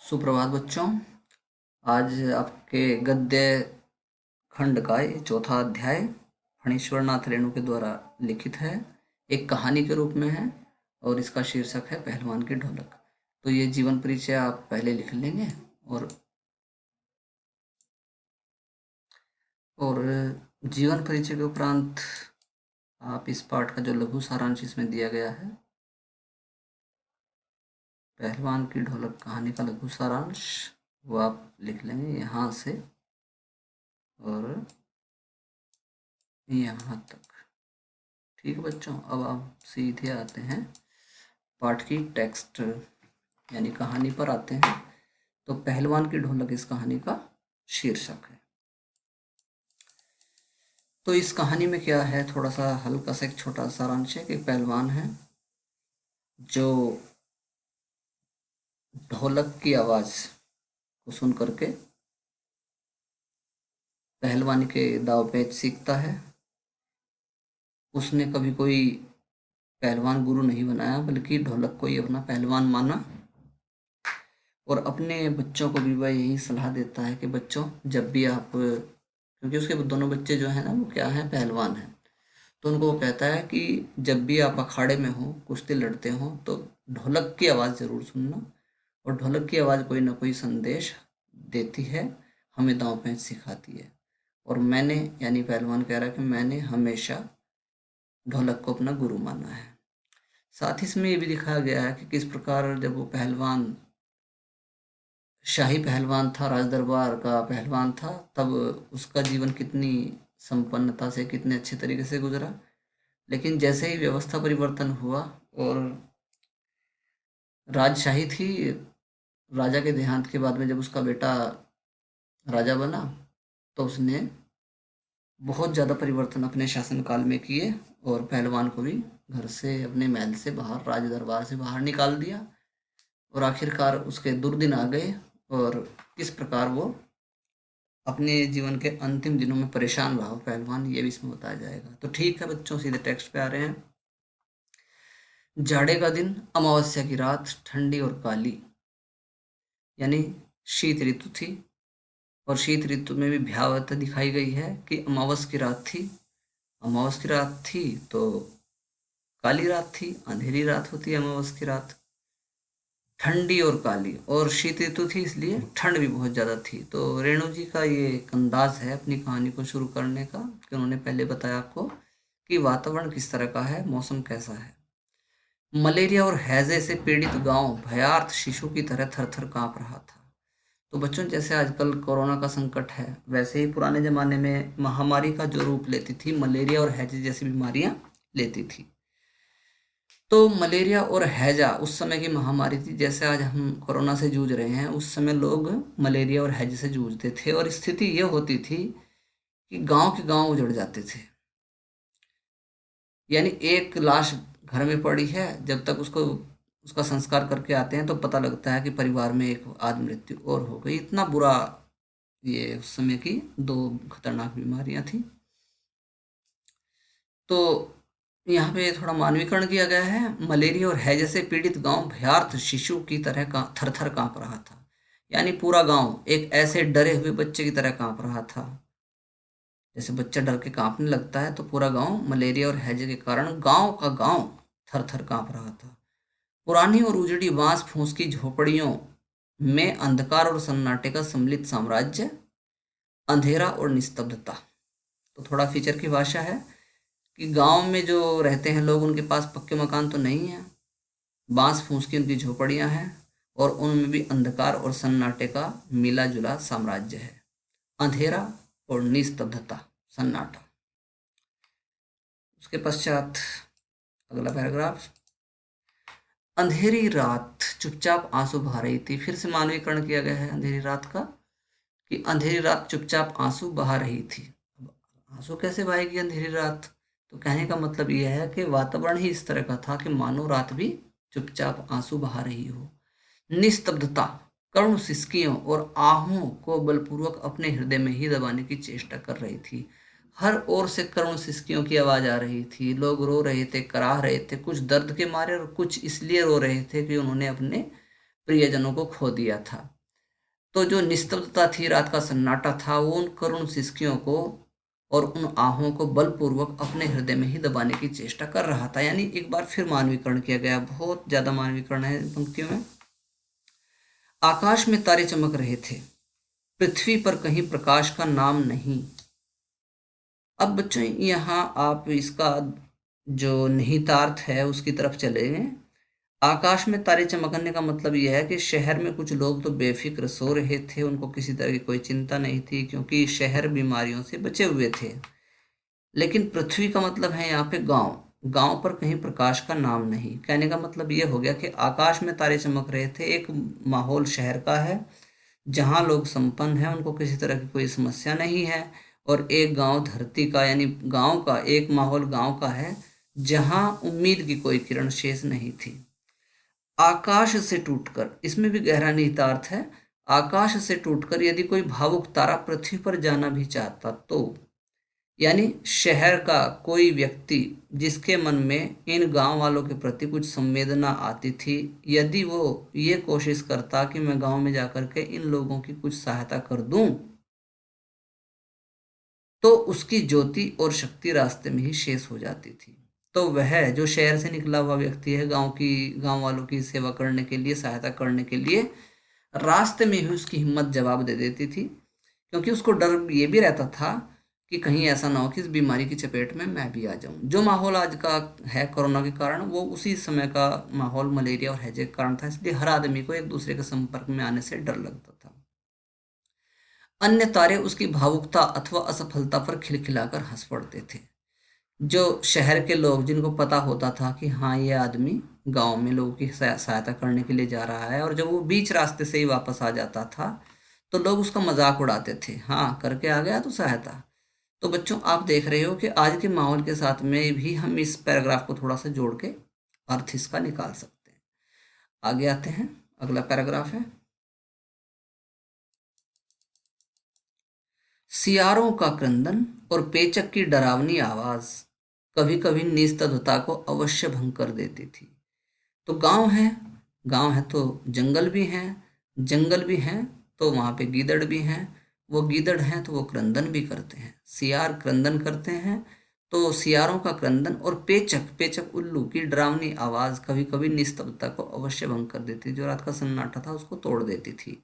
सुप्रभात बच्चों। आज आपके गद्य खंड का ये चौथा अध्याय फणीश्वर नाथ रेणु के द्वारा लिखित है। एक कहानी के रूप में है और इसका शीर्षक है पहलवान की ढोलक। तो ये जीवन परिचय आप पहले लिख लेंगे और जीवन परिचय के उपरांत आप इस पाठ का जो लघु सारांश इसमें दिया गया है, पहलवान की ढोलक कहानी का लघु सारांश, वो आप लिख लेंगे यहाँ से और यहाँ तक। ठीक है बच्चों, अब आप सीधे आते हैं पाठ की टेक्स्ट यानी कहानी पर आते हैं। तो पहलवान की ढोलक इस कहानी का शीर्षक है। तो इस कहानी में क्या है, थोड़ा सा हल्का सा एक छोटा सारांश है कि पहलवान है जो ढोलक की आवाज को सुन करके पहलवानी के दाव पेच सीखता है। उसने कभी कोई पहलवान गुरु नहीं बनाया, बल्कि ढोलक को ही अपना पहलवान माना और अपने बच्चों को भी वह यही सलाह देता है कि बच्चों, जब भी आप, क्योंकि उसके दोनों बच्चे जो हैं ना वो क्या हैं, पहलवान हैं, तो उनको वो कहता है कि जब भी आप अखाड़े में हो, कुश्ती लड़ते हो, तो ढोलक की आवाज़ ज़रूर सुनना। और ढोलक की आवाज़ कोई ना कोई संदेश देती है, हमें दांव पेंच सिखाती है। और मैंने, यानी पहलवान कह रहा है कि मैंने हमेशा ढोलक को अपना गुरु माना है। साथ ही इसमें ये भी दिखाया गया है कि किस प्रकार जब वो पहलवान, शाही पहलवान था, राज दरबार का पहलवान था, तब उसका जीवन कितनी संपन्नता से, कितने अच्छे तरीके से गुजरा। लेकिन जैसे ही व्यवस्था परिवर्तन हुआ और राजशाही थी, राजा के देहांत के बाद में जब उसका बेटा राजा बना, तो उसने बहुत ज़्यादा परिवर्तन अपने शासनकाल में किए और पहलवान को भी घर से, अपने महल से बाहर, राज दरबार से बाहर निकाल दिया। और आखिरकार उसके दुर्दिन आ गए और किस प्रकार वो अपने जीवन के अंतिम दिनों में परेशान रहा पहलवान, ये भी इसमें बताया जाएगा। तो ठीक है बच्चों, सीधे टेक्स्ट पे आ रहे हैं। जाड़े का दिन, अमावस्या की रात, ठंडी और काली, यानी शीत ऋतु थी। और शीत ऋतु में भी भयावहता दिखाई गई है कि अमावस की रात थी। अमावस की रात थी तो काली रात थी, अंधेरी रात होती है अमावस की रात। ठंडी और काली, और शीत ऋतु थी इसलिए ठंड भी बहुत ज़्यादा थी। तो रेणु जी का ये एक अंदाज है अपनी कहानी को शुरू करने का कि उन्होंने पहले बताया आपको कि वातावरण किस तरह का है, मौसम कैसा है। मलेरिया और हैजे से पीड़ित गांव भयार्थ शिशु की तरह थर-थर कांप रहा था। तो बच्चों, जैसे आजकल कोरोना का संकट है, वैसे ही पुराने ज़माने में महामारी का जो रूप लेती थी, मलेरिया और हैजे जैसी बीमारियां लेती थी। तो मलेरिया और हैजा उस समय की महामारी थी। जैसे आज हम कोरोना से जूझ रहे हैं, उस समय लोग मलेरिया और हैजे से जूझते थे और स्थिति ये होती थी कि गांव के गांव उजड़ जाते थे। यानी एक लाश घर में पड़ी है, जब तक उसको, उसका संस्कार करके आते हैं तो पता लगता है कि परिवार में एक आदमी मृत्यु और हो गई। इतना बुरा ये उस समय की दो खतरनाक बीमारियां थी। तो यहाँ पे थोड़ा मानवीकरण किया गया है। मलेरिया और हैजे से पीड़ित गांव भयार्थ शिशु की तरह का थर-थर कांप रहा था। यानी पूरा गांव एक ऐसे डरे हुए बच्चे की तरह कांप रहा था। जैसे बच्चा डर के कांपने लगता है, तो पूरा गांव मलेरिया और हैजे के कारण गांव का गांव थर-थर कांप रहा था। पुरानी और उजड़ी बांस फूस की झोपड़ियों में अंधकार और सन्नाटे का सम्मिलित साम्राज्य, अंधेरा और निस्तब्धता। तो थोड़ा फीचर की भाषा है कि गांव में जो रहते हैं लोग, उनके पास पक्के मकान तो नहीं है, बांस फूस की उनकी झोपड़ियां हैं और उनमें भी अंधकार और सन्नाटे का मिला जुला साम्राज्य है। अंधेरा और निस्तब्धता, सन्नाटा। उसके पश्चात अगला पैराग्राफ। अंधेरी रात चुपचाप आंसू बहा रही थी। फिर से मानवीकरण किया गया है अंधेरी रात का कि अंधेरी रात चुपचाप आंसू बहा रही थी। अब आंसू कैसे बहाएगी अंधेरी रात? तो कहने का मतलब यह है कि वातावरण ही इस तरह का था कि मानो रात भी चुपचाप आंसू बहा रही हो। निस्तब्धता करुण सिसकियों और आहों को बलपूर्वक अपने हृदय में ही दबाने की चेष्टा कर रही थी। हर ओर से करुण सिसकियों की आवाज आ रही थी। लोग रो रहे थे, कराह रहे थे, कुछ दर्द के मारे और कुछ इसलिए रो रहे थे कि उन्होंने अपने प्रियजनों को खो दिया था। तो जो निस्तब्धता थी, रात का सन्नाटा था, वो उन करुण सिसकियों को और उन आहों को बलपूर्वक अपने हृदय में ही दबाने की चेष्टा कर रहा था। यानी एक बार फिर मानवीकरण किया गया, बहुत ज्यादा मानवीकरण है इन पंक्तियों में। आकाश में तारे चमक रहे थे, पृथ्वी पर कहीं प्रकाश का नाम नहीं। अब बच्चों यहाँ आप इसका जो निहितार्थ है उसकी तरफ चले गए। आकाश में तारे चमकने का मतलब यह है कि शहर में कुछ लोग तो बेफिक्र सो रहे थे, उनको किसी तरह की कोई चिंता नहीं थी, क्योंकि शहर बीमारियों से बचे हुए थे। लेकिन पृथ्वी का मतलब है यहाँ पे गांव, गांव पर कहीं प्रकाश का नाम नहीं। कहने का मतलब ये हो गया कि आकाश में तारे चमक रहे थे, एक माहौल शहर का है जहाँ लोग संपन्न हैं, उनको किसी तरह की कोई समस्या नहीं है। और एक गांव धरती का, यानी गांव का एक माहौल गांव का है जहाँ उम्मीद की कोई किरण शेष नहीं थी। आकाश से टूटकर, इसमें भी गहरा निहितार्थ है। आकाश से टूटकर यदि कोई भावुक तारा पृथ्वी पर जाना भी चाहता तो, यानी शहर का कोई व्यक्ति जिसके मन में इन गांव वालों के प्रति कुछ संवेदना आती थी, यदि वो ये कोशिश करता कि मैं गांव में जाकर के इन लोगों की कुछ सहायता कर दूं, तो उसकी ज्योति और शक्ति रास्ते में ही शेष हो जाती थी। तो वह जो शहर से निकला हुआ व्यक्ति है, गांव वालों की सेवा करने के लिए, सहायता करने के लिए, रास्ते में ही उसकी हिम्मत जवाब दे देती थी, क्योंकि उसको डर ये भी रहता था कि कहीं ऐसा ना हो कि इस बीमारी की चपेट में मैं भी आ जाऊं। जो माहौल आज का है कोरोना के कारण, वो उसी समय का माहौल मलेरिया और हैजे के कारण था, इसलिए हर आदमी को एक दूसरे के संपर्क में आने से डर लगता था। अन्य तारे उसकी भावुकता अथवा असफलता पर खिलखिलाकर हंस पड़ते थे। जो शहर के लोग, जिनको पता होता था कि हाँ ये आदमी गांव में लोगों की सहायता करने के लिए जा रहा है, और जब वो बीच रास्ते से ही वापस आ जाता था तो लोग उसका मजाक उड़ाते थे, हाँ करके आ गया तो सहायता। तो बच्चों आप देख रहे हो कि आज के माहौल के साथ में भी हम इस पैराग्राफ को थोड़ा सा जोड़ के अर्थ इसका निकाल सकते हैं। आगे आते हैं, अगला पैराग्राफ है, सियारों का क्रंदन और पेचक की डरावनी आवाज कभी कभी निस्तब्धता को अवश्य भंग कर देती थी। तो गांव है तो जंगल भी हैं, जंगल भी हैं तो वहां पे गीदड़ भी हैं, वो गीदड़ हैं तो वो क्रंदन भी करते हैं, सियार क्रंदन करते हैं। तो सियारों का क्रंदन और पेचक, पेचक उल्लू की डरावनी आवाज कभी कभी निस्तब्धता को अवश्य भंग कर देती, जो रात का सन्नाटा था उसको तोड़ देती थी।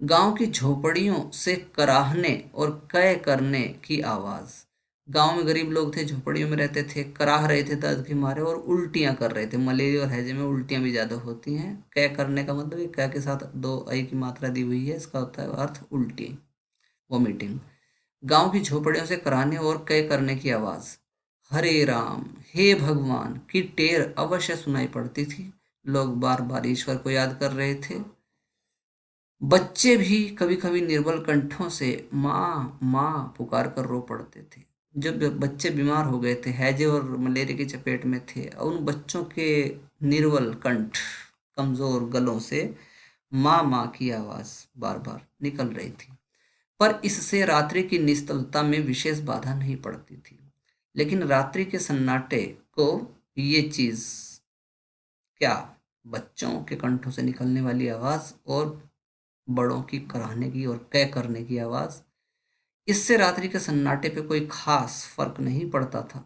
गांव की झोपड़ियों से कराहने और कै करने की आवाज, गांव में गरीब लोग थे, झोपड़ियों में रहते थे, कराह रहे थे दर्द के मारे और उल्टियां कर रहे थे। मलेरिया और हैजे में उल्टियां भी ज्यादा होती हैं। कै करने का मतलब, कै के साथ दो आई की मात्रा दी हुई है, इसका होता है अर्थ उल्टी, वोमिटिंग। गांव की झोपड़ियों से कराहने और कै करने की आवाज, हरे राम हे भगवान की टेर अवश्य सुनाई पड़ती थी। लोग बार बार ईश्वर को याद कर रहे थे। बच्चे भी कभी कभी निर्बल कंठों से माँ माँ पुकार कर रो पड़ते थे। जब बच्चे बीमार हो गए थे, हैजे और मलेरिया की चपेट में थे, और उन बच्चों के निर्बल कंठ, कमजोर गलों से माँ माँ की आवाज बार बार निकल रही थी। पर इससे रात्रि की निस्तब्धता में विशेष बाधा नहीं पड़ती थी। लेकिन रात्रि के सन्नाटे को ये चीज, क्या, बच्चों के कंठों से निकलने वाली आवाज और बड़ों की कराहने की और कै करने की आवाज, इससे रात्रि के सन्नाटे पे कोई खास फर्क नहीं पड़ता था।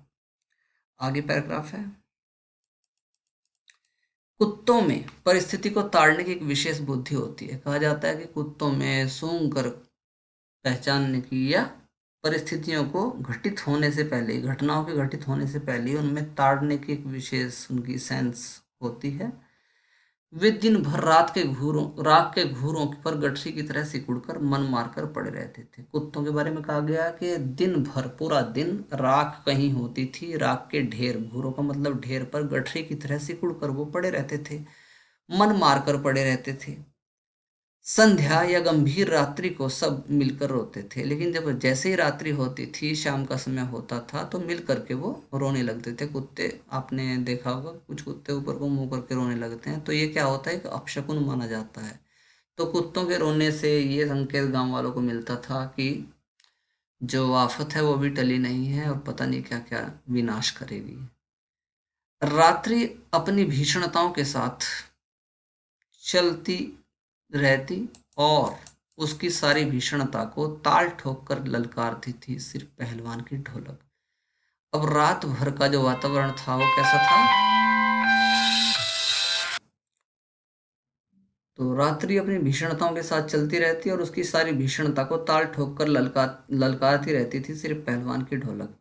आगे पैराग्राफ है, कुत्तों में परिस्थिति को ताड़ने की एक विशेष बुद्धि होती है। कहा जाता है कि कुत्तों में सूंघ कर पहचानने की, या परिस्थितियों को घटित होने से पहले, घटनाओं के घटित होने से पहले उनमें ताड़ने की एक विशेष उनकी सेंस होती है। वे दिन भर राख के घूरों पर गठरी की तरह सिकुड़कर मन मारकर पड़े रहते थे। कुत्तों के बारे में कहा गया कि दिन भर, पूरा दिन राख कहीं होती थी, राख के ढेर, घूरों का मतलब ढेर पर गठरी की तरह सिकुड़कर वो पड़े रहते थे, मन मारकर पड़े रहते थे। संध्या या गंभीर रात्रि को सब मिलकर रोते थे, लेकिन जब जैसे ही रात्रि होती थी, शाम का समय होता था, तो मिल करके वो रोने लगते थे। कुत्ते, आपने देखा होगा कुछ कुत्ते ऊपर को मुंह करके रोने लगते हैं, तो ये क्या होता है कि अपशकुन माना जाता है। तो कुत्तों के रोने से ये संकेत गांव वालों को मिलता था कि जो आफत है वो भी टली नहीं है और पता नहीं क्या क्या विनाश करेगी। रात्रि अपनी भीषणताओं के साथ चलती रहती और उसकी सारी भीषणता को ताल ठोक कर ललकारती थी सिर्फ पहलवान की ढोलक। अब रात भर का जो वातावरण था वो कैसा था? तो रात्रि अपनी भीषणताओं के साथ चलती रहती और उसकी सारी भीषणता को ताल ठोक कर ललकारती रहती थी सिर्फ पहलवान की ढोलक।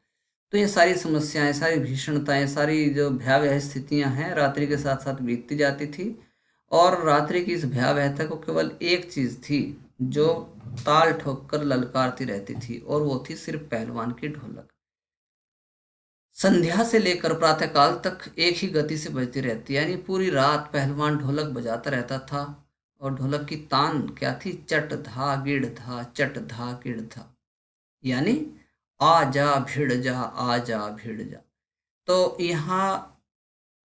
तो ये सारी समस्याएं, सारी भीषणताएं, सारी जो भयावह स्थितियां हैं रात्रि के साथ साथ बीतती जाती थी। और रात्रि की इस भयावहता को केवल एक चीज थी जो ताल ठोक कर ललकारती रहती थी, और वो थी सिर्फ पहलवान की ढोलक। संध्या से लेकर प्रातःकाल तक एक ही गति से बजती रहती, यानी पूरी रात पहलवान ढोलक बजाता रहता था। और ढोलक की तान क्या थी? चट धा गिड़ धा, चट धा गिड़ धा, यानी आ जा भिड़ जा, आ जा भिड़ जा। तो यहाँ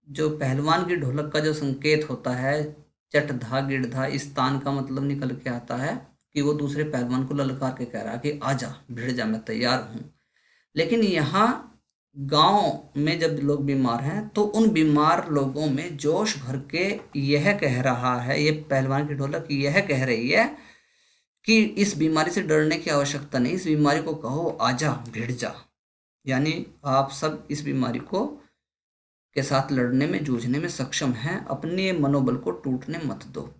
जो पहलवान की ढोलक का जो संकेत होता है, चट धा गिड़ धा, इस तान का मतलब निकल के आता है कि वो दूसरे पहलवान को ललकार के कह रहा है कि आजा भिड़ जा, मैं तैयार हूं। लेकिन यहाँ गांव में जब लोग बीमार हैं तो उन बीमार लोगों में जोश भर के यह कह रहा है, ये पहलवान की ढोलक यह कह रही है कि इस बीमारी से डरने की आवश्यकता नहीं, इस बीमारी को कहो आजा भिड़ जा। यानी आप सब इस बीमारी को के साथ लड़ने में, जूझने में सक्षम हैं, अपने मनोबल को टूटने मत दो।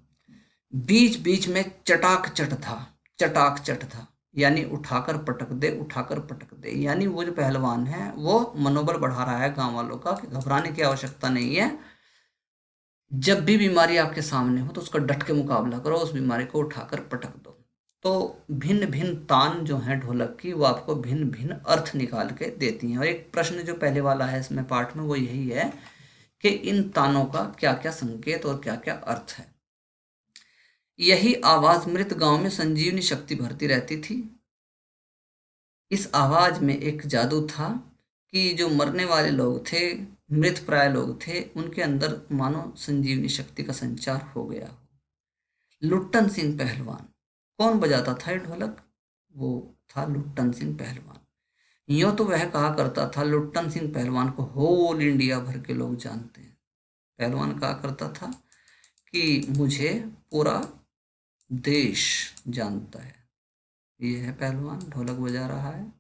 बीच बीच में चटाक चट था, चटाक चट था, यानी उठाकर पटक दे, उठाकर पटक दे। यानी वो जो पहलवान है वो मनोबल बढ़ा रहा है गांव वालों का कि घबराने की आवश्यकता नहीं है। जब भी बीमारी आपके सामने हो तो उसका डट के मुकाबला करो, उस बीमारी को उठाकर पटक दो। तो भिन्न भिन्न तान जो है ढोलक की, वो आपको भिन्न भिन्न अर्थ निकाल के देती हैं। और एक प्रश्न जो पहले वाला है इसमें पाठ में, वो यही है कि इन तानों का क्या क्या संकेत और क्या क्या अर्थ है। यही आवाज मृत गांव में संजीवनी शक्ति भरती रहती थी। इस आवाज में एक जादू था कि जो मरने वाले लोग थे, मृत प्राय लोग थे, उनके अंदर मानो संजीवनी शक्ति का संचार हो गया। लुट्टन सिंह पहलवान, कौन बजाता था ये ढोलक? वो था लुट्टन सिंह पहलवान। यूं तो वह कहा करता था, लुट्टन सिंह पहलवान को होल इंडिया भर के लोग जानते हैं। पहलवान कहा करता था कि मुझे पूरा देश जानता है। ये है पहलवान, ढोलक बजा रहा है।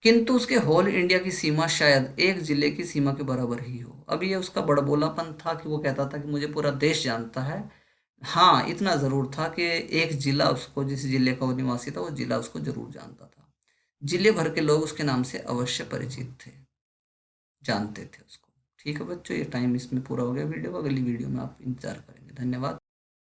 किंतु उसके होल इंडिया की सीमा शायद एक जिले की सीमा के बराबर ही हो। अब ये उसका बड़बोलापन था कि वो कहता था कि मुझे पूरा देश जानता है। हाँ, इतना जरूर था कि एक जिला उसको, जिस जिले का वो निवासी था, वो जिला उसको जरूर जानता था। जिले भर के लोग उसके नाम से अवश्य परिचित थे, जानते थे उसको। ठीक है बच्चों, ये टाइम इसमें पूरा हो गया वीडियो का। अगली वीडियो में आप इंतजार करेंगे। धन्यवाद।